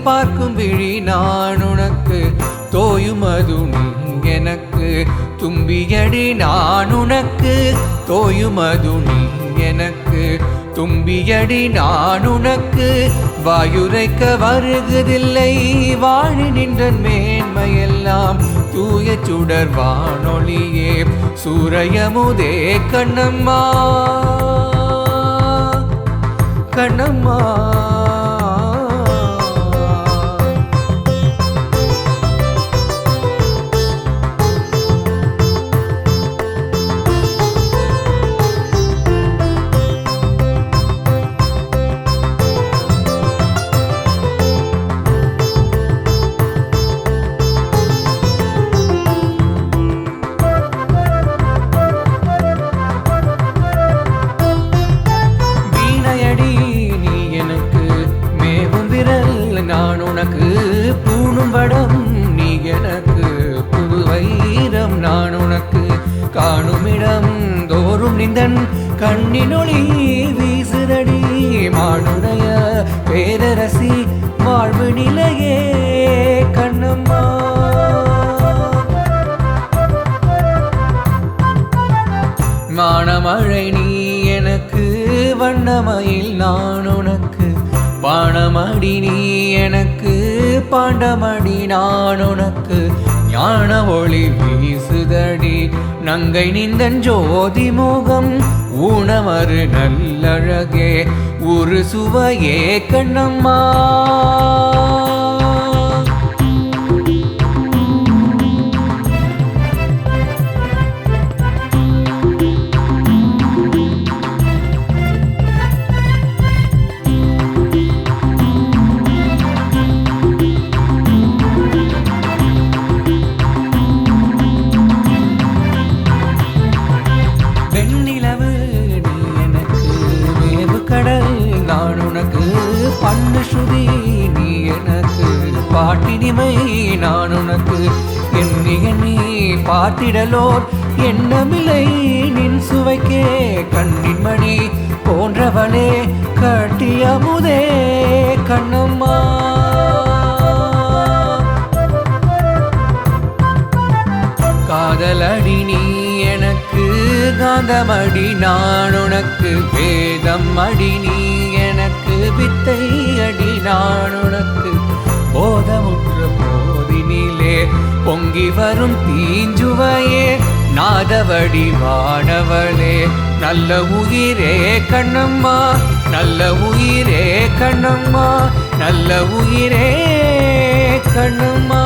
பார்க்கும் விழி நான் உனக்கு தோயுமது நீ எனக்கு தும்பியடி நான் உனக்கு தோயுமது நீ எனக்கு தும்பியடி நான் உனக்கு வாயுரைக்க வருகுதில்லை வாழி நின்ற மேன்மையெல்லாம் தூய சுடர் வானொலியே சூரியமுதே கண்ணம்மா கண்ணம்மா நான் உனக்கு பூணும் வடம் நீ எனக்கு புது வைரம் நான் உனக்கு காணுமிடம் தோறும் நிந்தன் கண்ணினொளி வீசுதடி மானுடைய பேரரசி வாழ்வு நிலையே கண்ணம்மா மானமழை நீ எனக்கு வண்ணமயில் நான் உனக்கு பாணமடி நீ எனக்கு பாண்டமடி நான் உனக்கு ஞான ஒளி வீசுதடி நங்கை நிந்தன் ஜோதி மோகம் ஊனமறு நல்லழகே ஒரு சுவையே கண்ணம்மா நான் உனக்கு பண்ணு ஸ்ருதி நீ எனக்கு பாட்டினிமை நான் உனக்கு எண்ணி எண்ணி பார்த்திடலோர் எண்ணமில்லை நின் சுவைக்கே கண்ணின் மணி போன்றவளே கட்டியமுதே கண்ணம்மா காதலடி நீ எனக்கு காந்தமடி நான் உனக்கு வேதம் அடி நீ எனக்கு வித்தை அடி நான் உனக்கு போதமுற்ற போதினிலே பொங்கி வரும் தீஞ்சுவையே நாதவடி வானவளே நல்ல உயிரே கண்ணம்மா நல்ல உயிரே கண்ணம்மா நல்ல உயிரே கண்ணம்மா